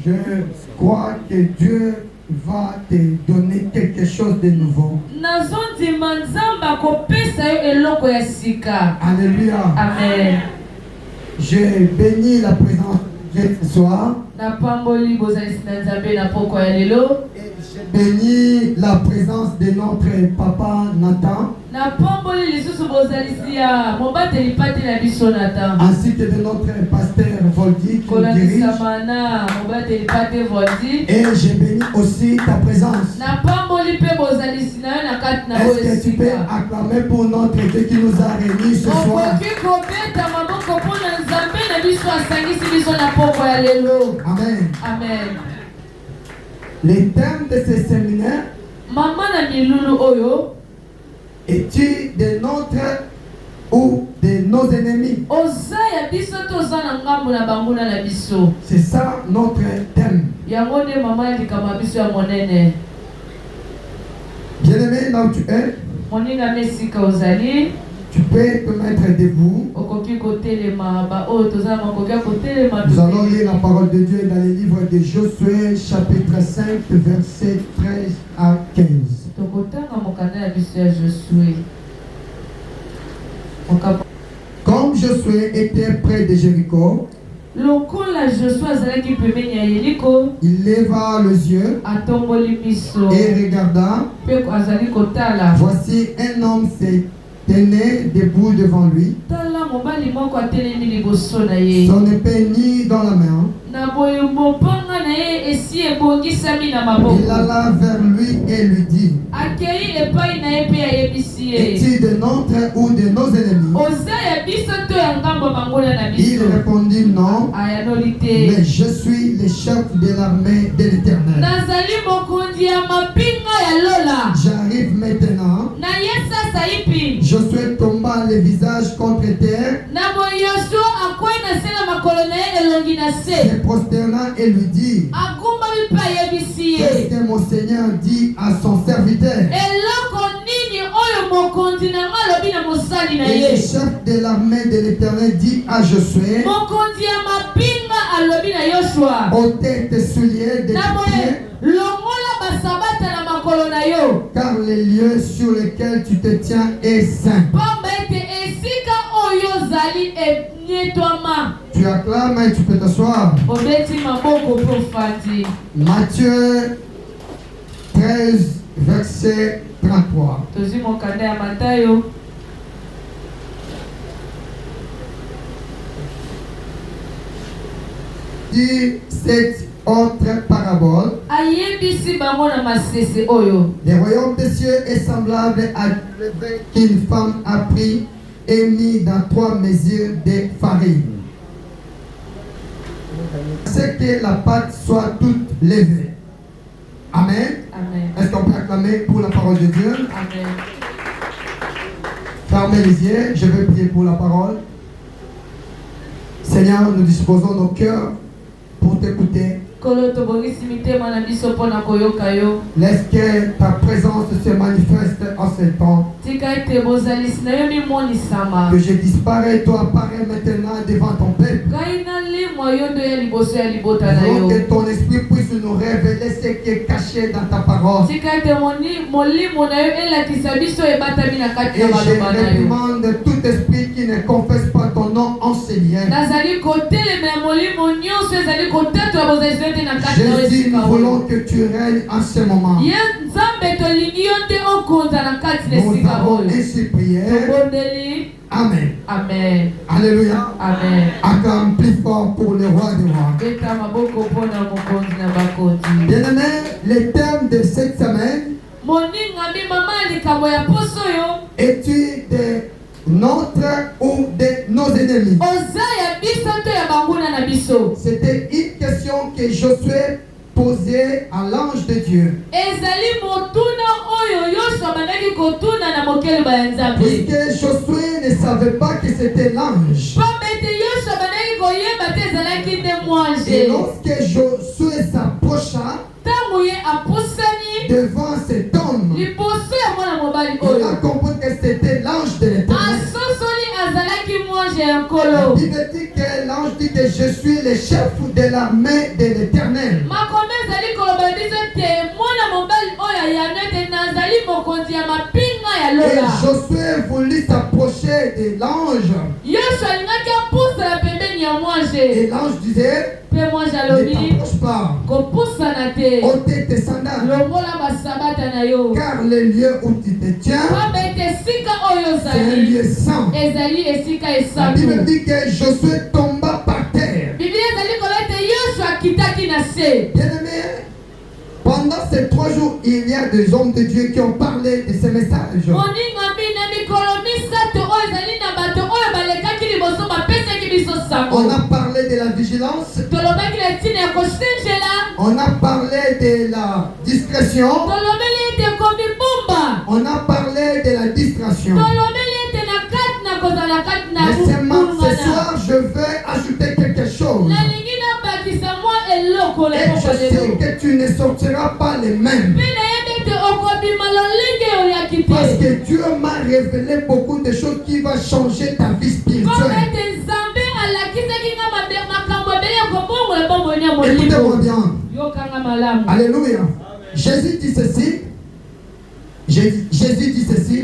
Je crois que Dieu va te donner quelque chose de nouveau. Alléluia. Amen. Je bénis la présence de Dieu ce soir. Et je bénis la présence de notre papa Nathan. Ainsi que de notre pasteur Voldy qui nous dirige. Et je bénis aussi ta présence. Est-ce que tu peux acclamer pour notre Dieu qui nous a réunis ce soir? Amen. Amen. Les thèmes de ce séminaire est-il de notre ou de nos ennemis? C'est ça notre thème. Bien-aimé, là où tu es, tu peux te mettre debout. Nous allons lire la parole de Dieu dans le livre de Josué, chapitre 5, versets 13 à 15. Comme Josué était près de Jéricho, il leva les yeux et regarda. Voici un homme s'est tenait debout devant lui, son épée nie dans la main. Il alla vers lui et lui dit: est-il de notre ou de nos ennemis? Il répondit: non, mais je suis le chef de l'armée de l'Éternel. J'arrive maintenant. Josué tomba le visage contre terre, se prosterna et lui dit: qu'est-ce que mon Seigneur dit à son serviteur? Et le chef de l'armée de l'Éternel dit à Josué: ôtez tes souliers de tes pieds, car les lieux sur lesquels tu te tiens est saint. Tu acclames et tu peux t'asseoir. Matthieu 13, verset 33. Dit cette autre parabole: le royaume des cieux est semblable à du levain qu'une femme a pris et mis dans 3 mesures de farine. C'est que la pâte soit toute levée. Amen. Amen. Est-ce qu'on peut acclamer pour la parole de Dieu? Amen. Fermez les yeux, je vais prier pour la parole. Seigneur, nous disposons nos cœurs pour t'écouter. Laisse que ta présence se manifeste en ce temps. Que je disparais, toi apparaît maintenant devant ton peuple. Que ton esprit puisse nous révéler ce qui est caché dans ta parole. Et je réprimande tout esprit qui ne confesse pas ton nom enseigné. Jésus, nous voulons que tu règnes en ce moment. Nous avons ainsi prié. Amen. Amen. Alléluia. Amen. Acclame plus fort pour le roi des rois. Bien-aimé, le thème de cette semaine est-il de notre ou de nos ennemis? C'était une question que Josué posait à l'ange de Dieu. Puisque Josué ne savait pas que c'était l'ange. Et lorsque Josué s'approcha devant cet homme, il a compris que c'était l'ange de l'Éternel. La Bible dit que l'ange l'ange dit que je suis le chef de l'armée de l'Éternel. Et Josué voulut s'approcher de l'ange. Et l'ange disait, ne t'approche pas. Ôte tes sandales. Car le lieu où tu te tiens, c'est un lieu saint. La Bible dit que Josué tomba par terre. Bien-aimé, pendant ces 3 jours, il y a des hommes de Dieu qui ont parlé de ces messages. On a parlé de la vigilance. On a parlé de la discrétion. On a parlé de la distraction. Mais ce soir, je vais ajouter quelque chose. Et je sais que tu ne sortiras pas les mêmes. Parce que Dieu m'a révélé beaucoup de choses qui vont changer ta vie spirituelle. Écoutez-moi bien. Alléluia. Jésus dit ceci. Jésus dit ceci.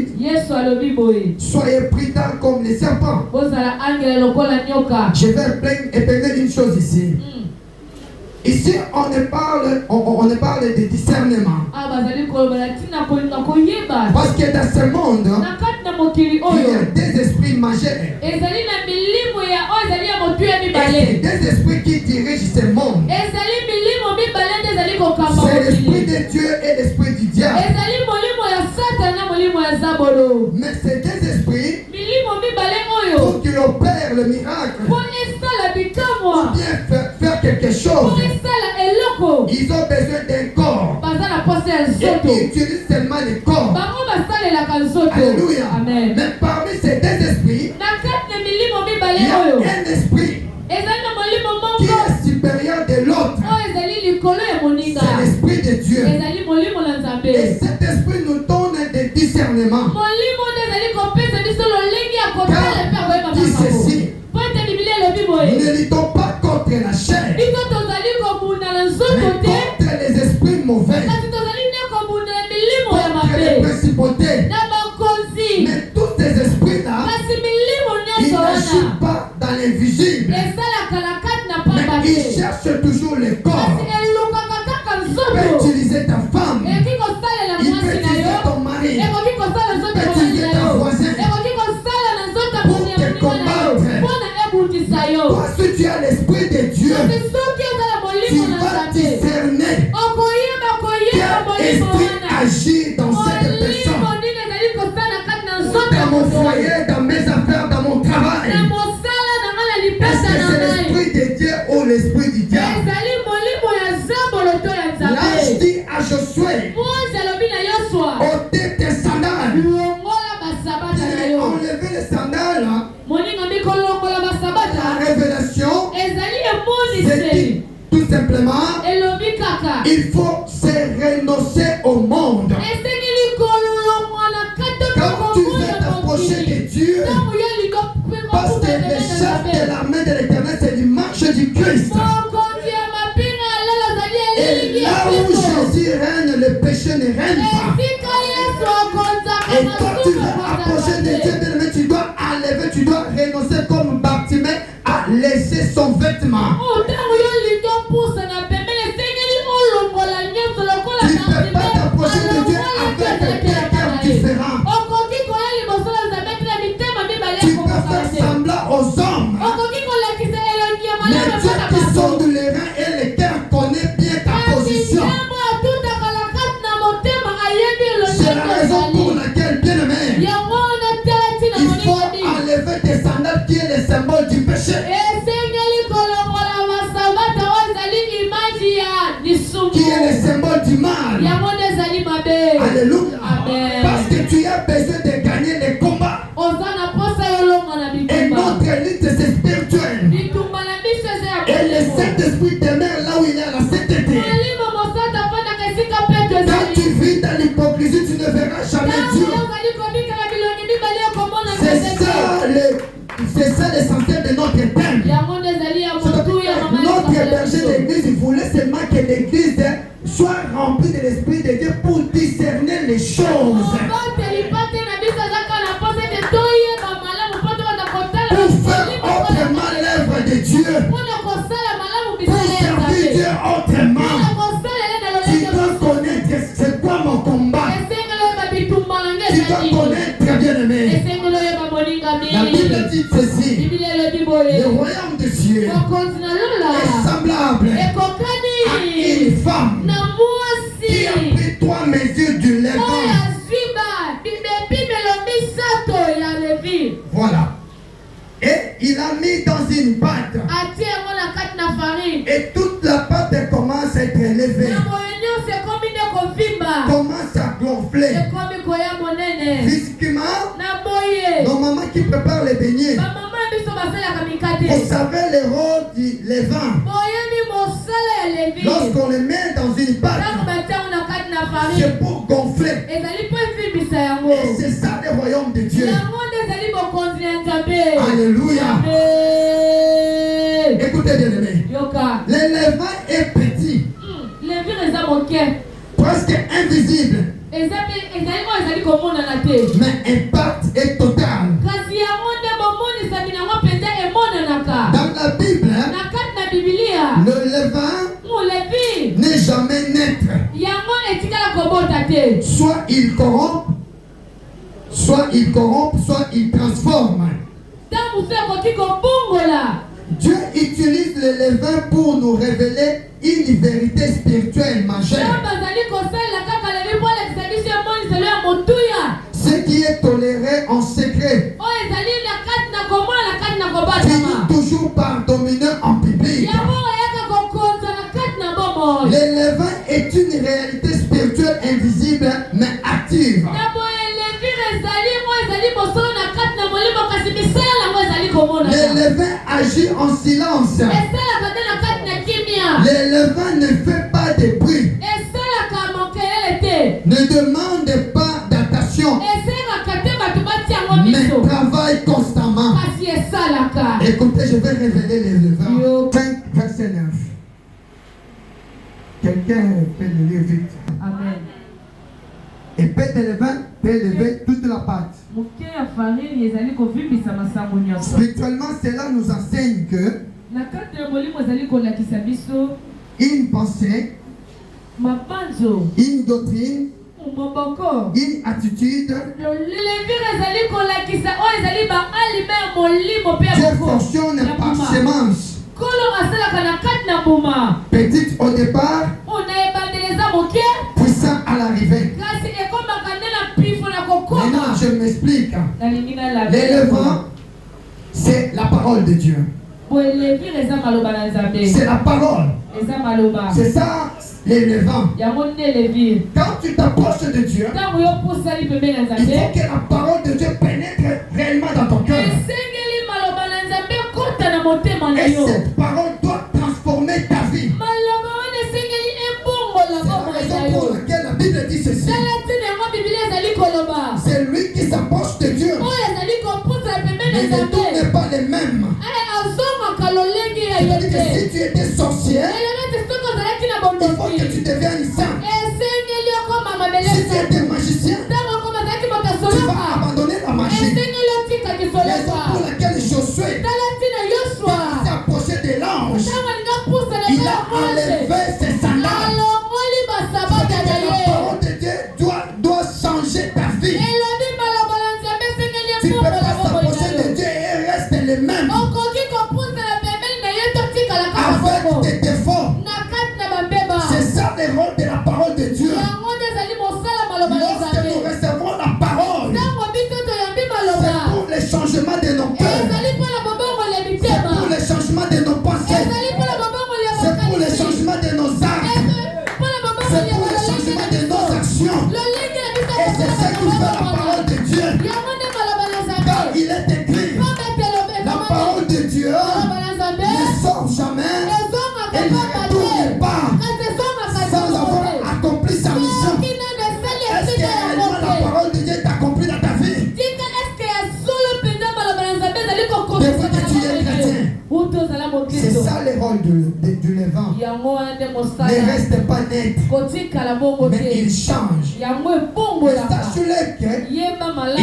Soyez prudents comme les serpents. Je vais épingler une chose ici. Ici, on ne parle de discernement. Parce que dans ce monde, il y a des esprits majeurs. Et c'est des esprits qui dirigent ce monde. C'est l'esprit de Dieu et l'esprit du diable. Mais ces deux esprits, pour qu'ils opèrent le miracle, ou bien faire quelque chose, ils ont besoin d'un corps. Et ils utilisent seulement les corps. Alléluia. Amen. Mais parmi ces deux esprits, il y a un esprit qui est supérieur de l'autre. C'est l'esprit de Dieu. Et cet esprit nous donne des discernements. Car dit ceci, ne luttons pas contre la chair, mais contre les esprits mauvais, contre les principautés. Mais tous ces esprits-là, ils n'agissent pas dans l'invisible, mais ils cherchent toujours les corps. Il peut utiliser ta femme, il peut utiliser ton mari, il peut utiliser ton voisin pour te combattre. Toi, si tu as l'esprit de Dieu, tu vas discerner quel esprit agit dans cette personne. Dans mon foyer, dans mes affaires, dans mon travail. Est-ce que c'est l'esprit de Dieu ou l'esprit du diable? L'ange dit à Josué, ôtez tes sandales. Enlevez les sandales. La révélation, c'est dit tout simplement, il faut se renoncer au monde. Quand tu veux t'approcher de Dieu, parce que le chef de l'armée de l'Éternel, c'est l'image du Christ. Et là où Jésus règne, le péché ne règne pas. Et quand tu veux approcher de Dieu, tu dois enlever, tu dois renoncer comme Bartimée à laisser son vêtement. Tu ne peux pas t'approcher de Dieu avec un cœur différent. Tu peux faire semblant aux hommes. Mais Dieu qui sonde les reins et les cœurs connaît bien ta position. C'est la raison pour laquelle, bien-aimé, il faut enlever tes sandales qui est le symbole du péché. Qui est le symbole du mal. Alléluia. Amen. Parce que tu as besoin de gagner les combats. Et notre lutte c'est spirituel. Et le Saint-Esprit demeure là où il est à la sainteté. Quand tu vis dans l'hypocrisie, tu ne verras jamais Dieu. C'est ça l'essentiel de notre thème. que berger d'église, il voulait seulement que l'église soit remplie de l'Esprit de Dieu pour discerner les choses. Pour faire autrement l'œuvre de Dieu. Pour servir Dieu autrement. Tu dois connaître c'est quoi mon combat. Tu dois connaître, bien aimé. La Bible dit ceci. Le royaume de Dieu est semblable à une femme qui a pris 3 mesures du levain. Voilà. Et il a mis dans une pâte. Et toute la pâte commence à être élevée. Commence à gonfler. Physiquement, nos mamans qui préparent les beignets. Vous savez le rôle du levain. Lorsqu'on les met dans une pâte, c'est pour gonfler. Et c'est ça le royaume de Dieu. Alléluia. Écoutez bien aimé. Le levain est petit. Presque invisible. Mais l'impact est total. Dans la Bible, le levain n'est jamais naître. Soit il corrompt, soit il transforme. Dieu utilise le levain pour nous révéler une vérité spirituelle majeure. Ce qui est toléré en secret finit toujours par dominer en public. Le levain est une réalité spirituelle invisible mais active. Le levain agit en silence. Le levain ne fait pas de bruit. Ne demande pas d'attention. Mais travaille constamment. Écoutez, je vais révéler les levains. 5, verset 9. Quelqu'un peut le lire vite. Amen. Et peut de levain peut lever toute la pâte. Spirituellement, cela nous enseigne que une pensée, une doctrine, une attitude, Dieu fonctionne par sémence. Petite au départ, puissant à l'arrivée. Maintenant, je m'explique. L'élévant, c'est la parole de Dieu. C'est la parole. C'est ça, l'élévant. Quand tu t'approches de Dieu, il faut que la parole de Dieu pénètre réellement dans ton cœur. Et cette parole doit transformer ta vie. C'est la raison pour laquelle la Bible dit ceci. C'est lui qui s'approche de Dieu. Mais les dons n'est pas les mêmes. C'est-à-dire que si tu étais sorcière, il faut que tu deviennes saint. Si tu étais magicien, tu vas abandonner la magie. La raison pour laquelle Josué s'est approché de l'ange, il a enlevé ses sandales. La parole de Dieu doit changer ta vie. Tu ne peux pas s'approcher de Dieu et rester le même. Avec C'est ça le rôle du levain. Ne reste pas net, mais il change. Et sachez qu'il y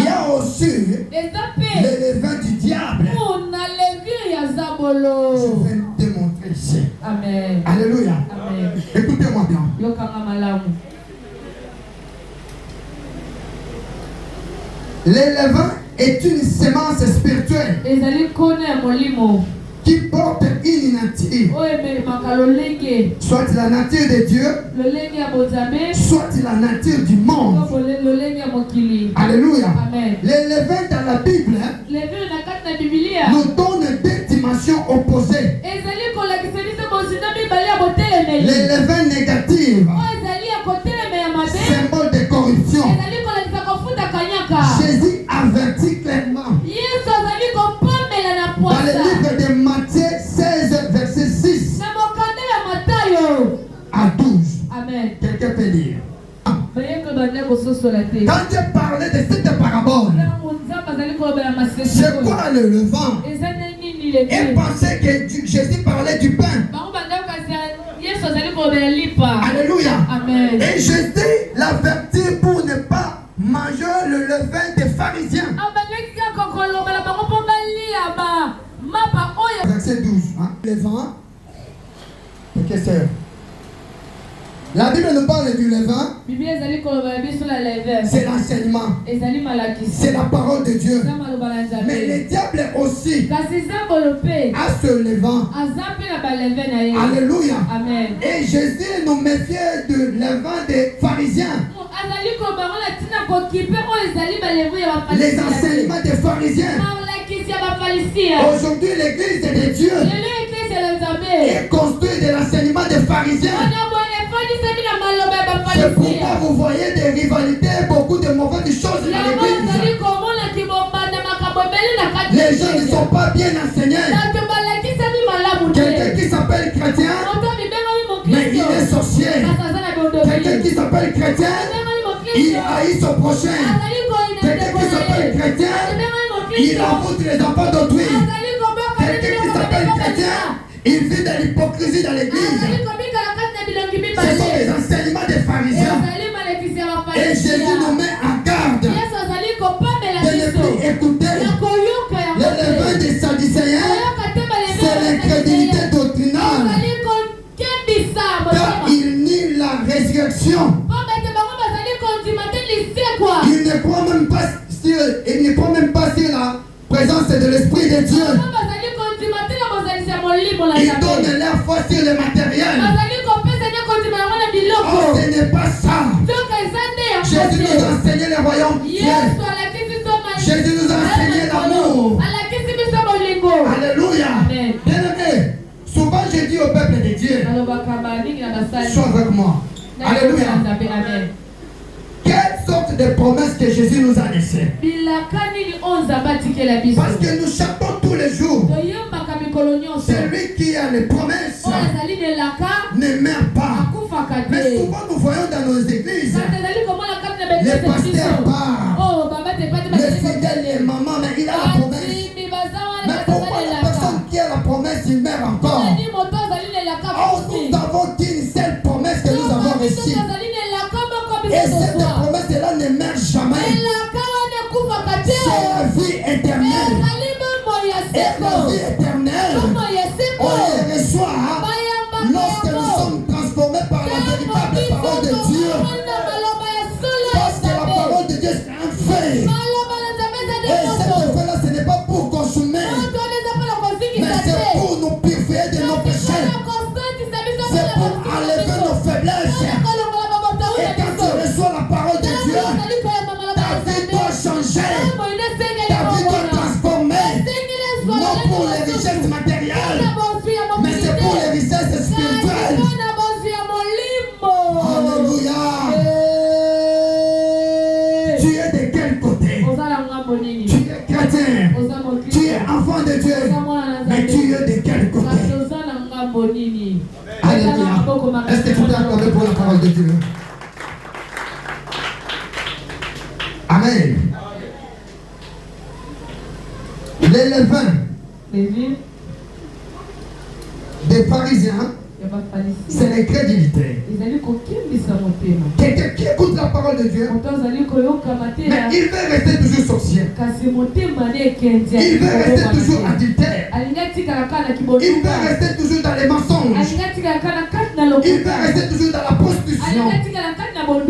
a aussi le levain du diable. Je vais démontrer ici. Amen. Alléluia. Amen. Écoutez-moi bien. Le levain est une semence spirituelle qui porte une nature, soit la nature de Dieu, soit la nature du monde. Alléluia. Amen. Les levains dans la Bible nous donnent deux dimensions opposées. Les levains négatifs, symbole de corruption. Jésus avertit clairement dans le livre de Matthieu 16, verset 6 à 12. Amen. Quelqu'un peut lire. Quand Dieu parlait de cette parabole, c'est quoi le levain? Et pensait que Jésus parlait du pain. Alléluia. Amen. Et Jésus l'avertit pour ne pas manger le levain des pharisiens. Verset 12. Hein? Levain. Ok, c'est. La Bible nous parle du levain. C'est l'enseignement. C'est la parole de Dieu. Mais le diable aussi a ce levain. Alléluia. Amen. Et Jésus nous méfiait du levain des pharisiens. Les enseignements des pharisiens. Aujourd'hui, l'église de Dieu est construite de l'enseignement des pharisiens. C'est pourquoi vous voyez des rivalités, beaucoup de mauvaises choses dans l'église. Les gens ne sont pas bien enseignés. Quelqu'un qui s'appelle chrétien, mais il est sorcier. Quelqu'un qui s'appelle chrétien, il haït son prochain. Quelqu'un qui s'appelle chrétien, il avoue les enfants d'autrui. Quelqu'un qui s'appelle chrétien, il vit de l'hypocrisie dans l'église. Ce sont les enseignements des pharisiens. Et Jésus nous met en garde de ne plus écouter le levain des Sadducéens. C'est l'incrédulité doctrinale. Car il nie la résurrection. Il ne croit même pas sur la présence de l'Esprit de Dieu. Il donne leur foi sur le matériel. Oh, ce n'est pas ça. Jésus nous a enseigné le royaume de Dieu. Jésus nous a enseigné l'amour. Alléluia. Bien-aimé, souvent je dis au peuple de Dieu, sois avec moi. Alléluia. Quelle sorte de promesses que Jésus nous a laissées? Parce que nous chantons tous les jours. Celui qui a les promesses ne meurt pas. Mais souvent nous voyons dans nos églises les pasteurs partent, les fidèles, les mamans, mais il a la promesse. Mais pourquoi la personne qui a la promesse, il meurt encore? Oh, nous avons qu'une seule promesse que nous avons reçue. Et cette promesse-là ne meurt jamais. C'est la vie éternelle. Et la vie éternelle, on les reçoit lorsque nous sommes transformés par la véritable parole de Dieu. Parce que la parole de Dieu c'est un fait. Et cette fait-là, ce n'est pas pour consommer, mais c'est pour nous purifier de nos péchés. C'est pour enlever nos faiblesses. Et quand tu reçois la parole de Dieu, ta vie doit changer. Ta vie doit transformer. Non pour les richesses matérielles, mais c'est pour les richesses spirituelles. Alléluia. Tu es de quel côté? Tu es chrétien. Tu es enfant de Dieu. Mais tu es de quel côté? Alléluia. Est-ce que tu t'es accordé pour la parole de Dieu? Amen. Les levains des pharisiens, c'est l'incrédulité. Quelqu'un qui écoute la parole de Dieu, mais il veut rester toujours sorcier. Il veut rester toujours adultère. Il veut rester toujours dans les mensonges. Il veut rester toujours dans la prostitution.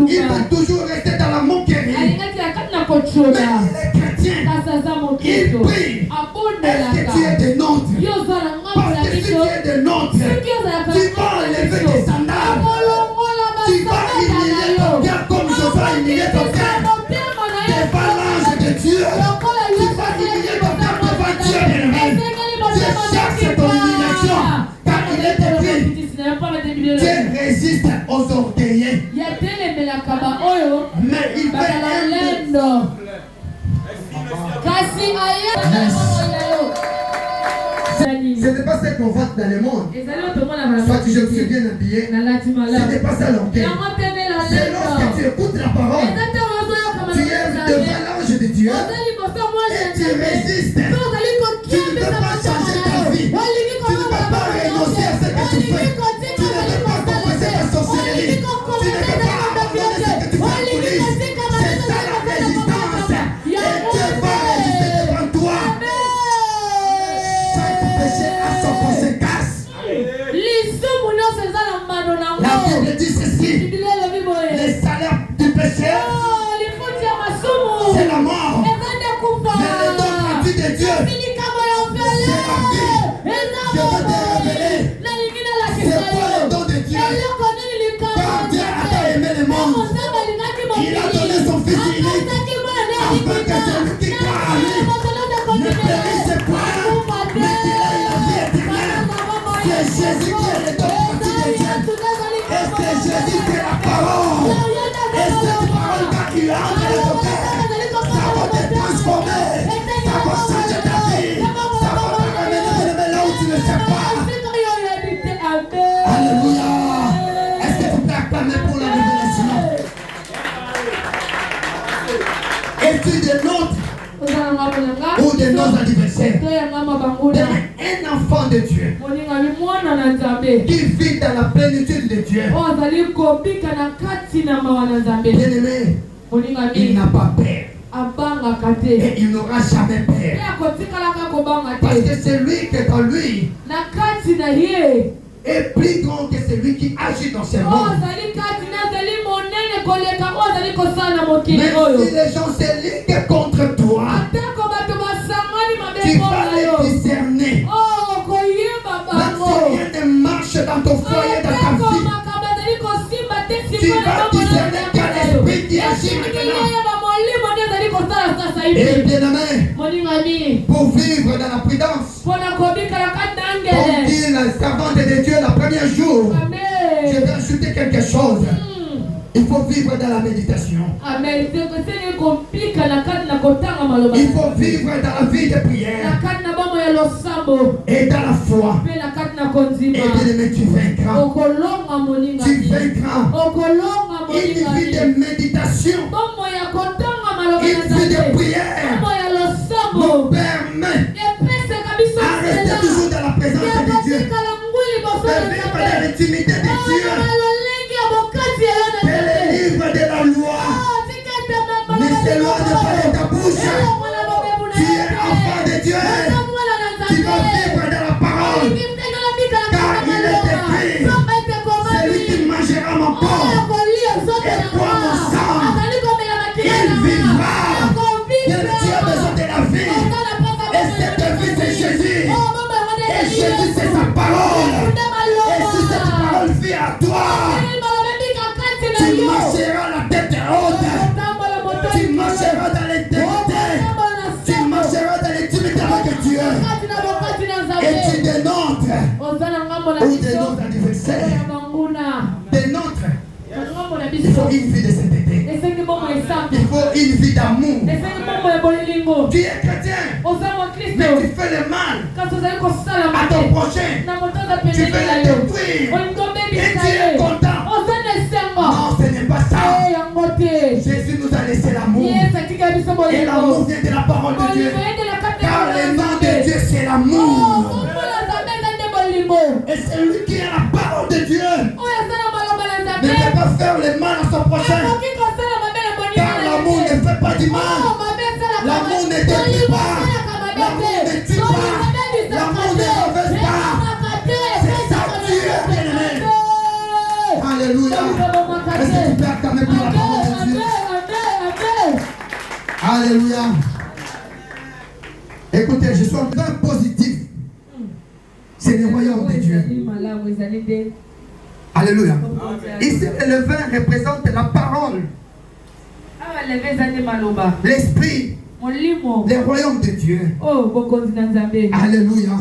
Il veut toujours rester dans la moquerie. Mais il est chrétien. Il prie. Est-ce que tu es des nôtres? Parce que si tu es des nôtres, tu vas enlever tes sandales. Tu vas humilier ton cœur comme je vais humilier ton cœur. Devant l'ange de Dieu, tu vas humilier ton cœur devant Dieu lui-même. Dieu cherche ton humiliation car il est écrit. Dieu résiste aux orgueilleux. Mais il fait ce n'est pas ce qu'on voit dans le monde. Soit que je suis bien habillé. Ce n'est pas ça l'orgueil. C'est lorsque tu écoutes la parole, tu es devant l'ange de Dieu et tu résistes. Tu ne peux pas changer ta vie. Tu ne peux pas renoncer à ce que tu fais. Tu ne peux pas confesser ta sorcellerie. Tu ne peux pas abandonner ce que tu fais en coulisses. C'est ça la résistance. Et Dieu va résister devant toi. Chaque péché a son conséquence. La Bible dit ceci. Les salaires du péché, c'est la mort. Mais le don gratuit de Dieu, c'est la vie. Je veux te révéler. C'est quoi le don de Dieu? Quand Dieu a aimé le monde, il a donné son Fils unique afin que celui qui croit en lui ne périsse point, mais qu'il ait la vie éternelle. C'est Jésus qui est le don gratuit de Dieu. Et c'est Jésus qui est la parole. Et cette parole, quand tu entres dans ton cœur, ça va te transformer. Ça va changer ta vie. Ça va te ramener là où tu ne sais pas. Alléluia. Est-ce que tu peux acclamer pour la révélation? Es-tu des nôtres ou de nos adversaires? Un enfant de Dieu qui vit dans la plénitude de Dieu. Bien-aimé, il n'a pas peur. Et il n'aura jamais peur. Parce que celui qui est en lui est plus grand que celui qui agit dans ce monde. Même si les gens se liguent contre toi, tu vas les discerner. Même si rien ne marche dans ton foyer, dans ta vie, tu vas discerner quel esprit qui agit maintenant. Et bien aimé, pour vivre dans la prudence, comme dit la servante de Dieu le premier jour, je vais ajouter quelque chose. Il faut vivre dans la méditation. Il faut vivre dans la vie de prière et dans la foi. Et bien aimé, tu vaincras. Tu vaincras. Une vie de méditation, une vie de prière nous permet à rester toujours dans la présence de Dieu, de vivre dans l'intimité de Dieu, et les livres de la loi ne s'éloignent pas de ta bouche. Tu es enfant de Dieu, tu vas vivre dans la parole, car il est écrit, celui qui mangera mon corps et boit mon sang, il vivra. Tu as besoin de la vie. Et cette vie, c'est Jésus. Et Jésus, c'est sa parole. Et si cette parole vit à toi, tu marcheras la tête haute. Tu marcheras dans l'intégrité. Tu marcheras dans l'intimité avec Dieu. Et tu dénonces. Ou des nôtres adversaires. Des nôtres. Il faut une vie de sainteté. Il faut une vie d'amour. Tu es chrétien, mais tu fais le mal à ton prochain. Tu veux le détruire. Et tu es content. Non, ce n'est pas ça. Jésus nous a laissé l'amour. Et l'amour vient de la parole de Dieu. Car le nom de Dieu, c'est l'amour. Et celui qui a la parole de Dieu ne peut pas faire le mal à son prochain. Car l'amour ne fait pas du mal. L'amour ne détruit pas. L'amour ne tue pas. L'amour ne mauvaise pas. C'est ça Dieu, bien-aimé. Alléluia. Est-ce que tu peux acclamer pour la parole de Dieu? Alléluia. Écoutez, je suis en train positif. C'est le royaume de Dieu. Alléluia. Ici, le levain représente la parole, l'esprit, le royaume de Dieu. Alléluia.